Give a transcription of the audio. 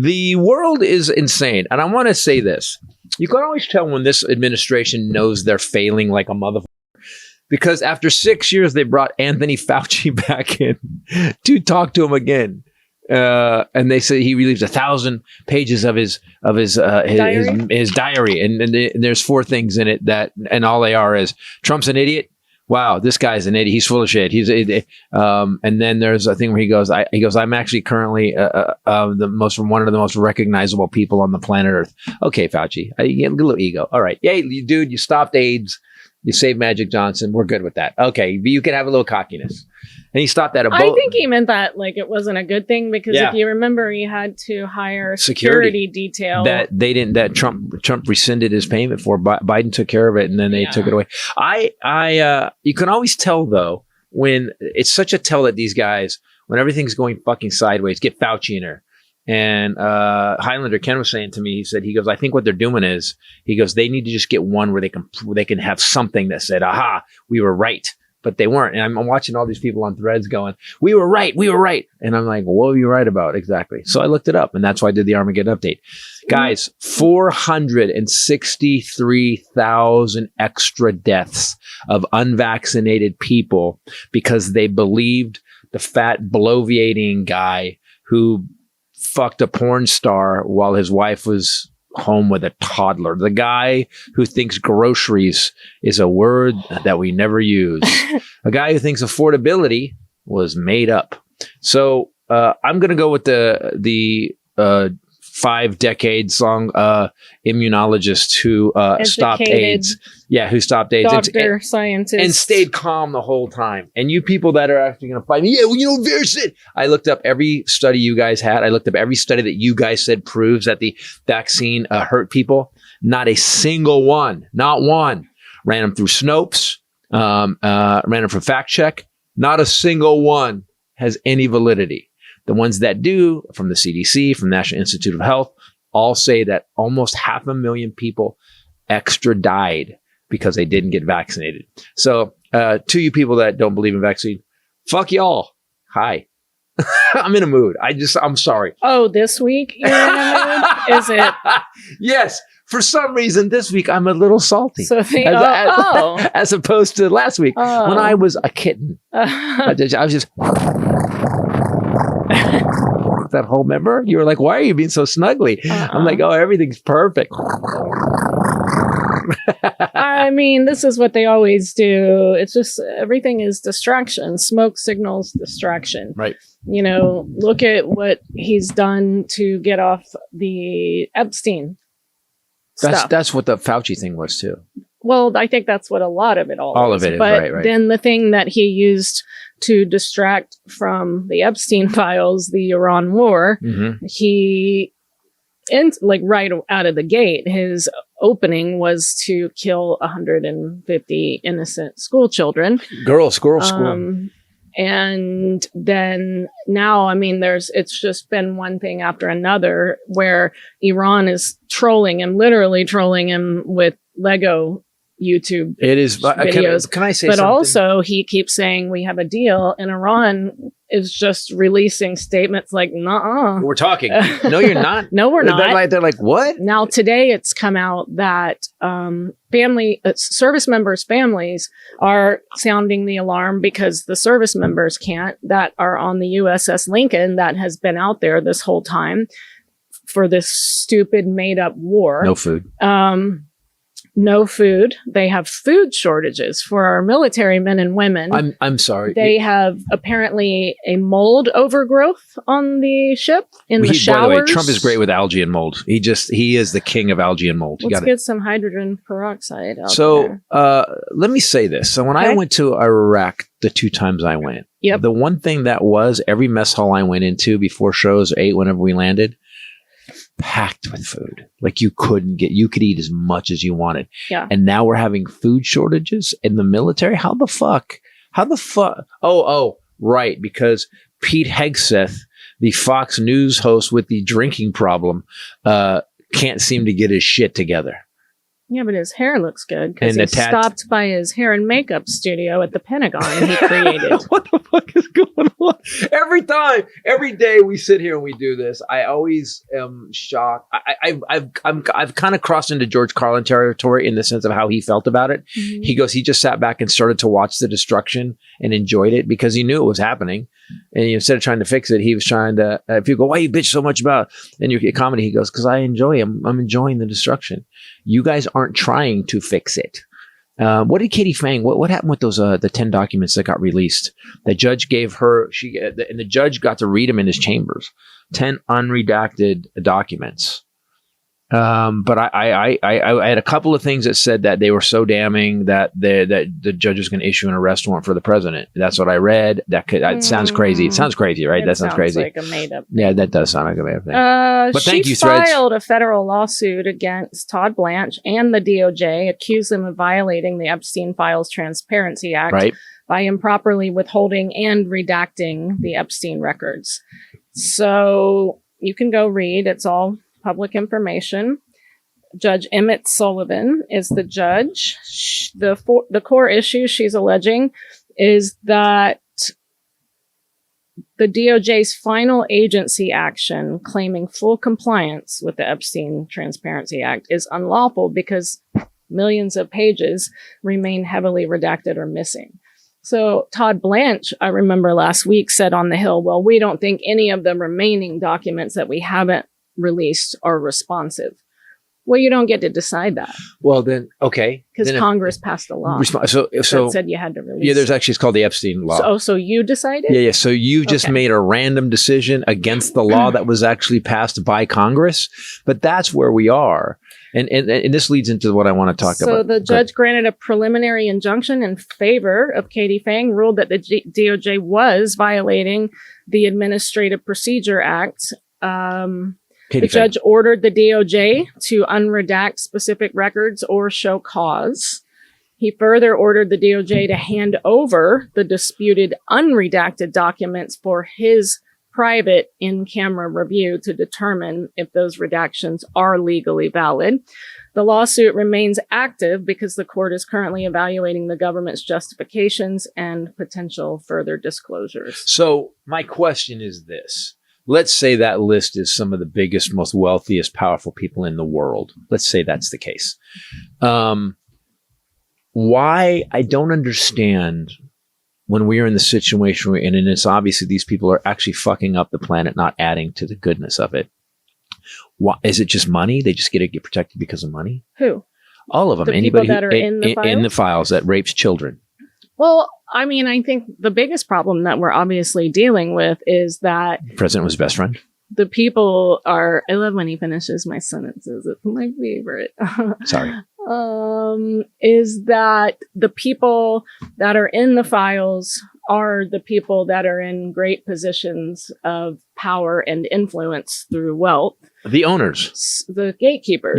The world is insane. And I want to say this. You can always tell when this administration knows they're failing like a motherfucker. Because after 6 years, they brought Anthony Fauci back in to talk to him again. And they say he relieves 1,000 pages of his diary. And there's 4 things in it and all they are is Trump's an idiot. Wow, this guy's an idiot. He's full of shit. And then there's a thing where he goes, I'm actually currently one of the most recognizable people on the planet Earth. Okay, Fauci, you get a little ego. All right. Yay, dude, you stopped AIDS. You saved Magic Johnson. We're good with that. Okay, but you can have a little cockiness. And he stopped that. I think he meant that like it wasn't a good thing because if you remember, he had to hire security detail that Trump rescinded his payment for. Biden took care of it, and then they took it away. You can always tell though when it's such a tell that these guys, when everything's going fucking sideways, get Fauci in there. And Highlander Ken was saying to me, he goes, I think what they're doing is, he goes, they need to just get one where they can have something that said, aha, we were right. But they weren't. And I'm watching all these people on threads going, we were right. And I'm like, what were you right about exactly? So I looked it up, and that's why I did the Armageddon update. Guys, 463,000 extra deaths of unvaccinated people because they believed the fat bloviating guy who fucked a porn star while his wife was home with a toddler. The guy who thinks groceries is a word that we never use. A guy who thinks affordability was made up. So I'm going to go with the 5-decade-long immunologist who stopped AIDS. Yeah, who stopped AIDS. Doctor, scientist. And stayed calm the whole time. And you people that are actually going to fight me, virus it. I looked up every study you guys had. I looked up every study that you guys said proves that the vaccine hurt people. Not a single one. Not one. Ran them through Snopes. Ran them from Fact Check. Not a single one has any validity. The ones that do, from the CDC, from National Institute of Health, all say that almost 500,000 people extra died because they didn't get vaccinated. So to you people that don't believe in vaccine, fuck y'all. Hi. I'm in a mood. I'm sorry. Oh, this week you're in a mood? Is it? Yes. For some reason, this week I'm a little salty. So as opposed to last week when I was a kitten. I was just... that whole member, you were like, why are you being so snuggly? I'm like, oh, everything's perfect. I mean, this is what they always do. It's just everything is distraction. Smoke signals distraction. Right. Look at what he's done to get off the Epstein stuff. That's what the Fauci thing was too. Well, I think that's what a lot of it all of it is, but right. Then the thing that he used to distract from the Epstein files, the Iran war, he, right out of the gate, his opening was to kill 150 innocent school children. School. And then now, it's just been one thing after another where Iran is literally trolling him with Lego YouTube videos. Can I say but something? Also, he keeps saying we have a deal, and Iran is just releasing statements like, "Nuh-uh. We're talking." No, you're not. No, we're not. They're like, what? Now, today it's come out that service members' families are sounding the alarm because the service members that are on the USS Lincoln that has been out there this whole time for this stupid made-up war. No food. No food. They have food shortages for our military men and women. I'm sorry. They have apparently a mold overgrowth on the ship in the showers. By the way, Trump is great with algae and mold. He is the king of algae and mold. Let's get some hydrogen peroxide out there. Let me say this. So when I went to Iraq the 2 times I went, the one thing that was every mess hall I went into before shows or ate whenever we landed, packed with food. Like you could eat as much as you wanted. Yeah. And now we're having food shortages in the military. How the fuck? Oh, right. Because Pete Hegseth, the Fox News host with the drinking problem, can't seem to get his shit together. Yeah, but his hair looks good because And he the stopped by his hair and makeup studio at the Pentagon he created. What the fuck is going on? Every day we sit here and we do this, I always am shocked. I've kind of crossed into George Carlin territory in the sense of how he felt about it. Mhm. He goes, he just sat back and started to watch the destruction and enjoyed it because he knew it was happening. And instead of trying to fix it, he was trying to. People go, "Why you bitch so much about?" And your comedy, he goes, "Because I enjoy. I'm enjoying the destruction. You guys aren't trying to fix it." What did Katie Fang? What happened with those the 10 documents that got released? The judge gave her and the judge got to read them in his chambers. 10 unredacted documents. But I had a couple of things that said that they were so damning that the judge was going to issue an arrest warrant for the president. That's what I read. That sounds crazy. It sounds crazy, right? That sounds crazy. Like a made up. Yeah, that does sound like a made up thing. But she thank you, Threads. filed a federal lawsuit against Todd Blanche and the DOJ, accused them of violating the Epstein Files Transparency Act Right. by improperly withholding and redacting the Epstein records. So you can go read. It's all public information. Judge Emmett Sullivan is the judge. The core issue she's alleging is that the DOJ's final agency action claiming full compliance with the Epstein Transparency Act is unlawful because millions of pages remain heavily redacted or missing. So Todd Blanche, I remember last week, said on the Hill, well, we don't think any of the remaining documents that we haven't released are responsive. Well, you don't get to decide that. Well, then, okay. Because Congress passed a law that said you had to release. Yeah, there's actually, it's called the Epstein law. So you decided? Yeah. So you just made a random decision against the law that was actually passed by Congress. But that's where we are. And this leads into what I want to talk about. So the judge granted a preliminary injunction in favor of Katie Fang, ruled that the DOJ was violating the Administrative Procedure Act. The judge ordered the DOJ to unredact specific records or show cause. He further ordered the DOJ to hand over the disputed unredacted documents for his private in-camera review to determine if those redactions are legally valid. The lawsuit remains active because the court is currently evaluating the government's justifications and potential further disclosures. So my question is this. Let's say that list is some of the biggest, most wealthiest, powerful people in the world. Let's say that's the case. Why? I don't understand when we are in the situation we're in, and it's obviously these people are actually fucking up the planet, not adding to the goodness of it. Why? Is it just money? They just get protected because of money? Who? All of them. The Anybody people that are in the files that rapes children. Well, I mean, I think the biggest problem that we're obviously dealing with is that The president was his best friend. the people are, I love when he finishes my sentences. It's my favorite. Sorry. Is that the people that are in the files are the people that are in great positions of power and influence through wealth. The owners. The gatekeepers.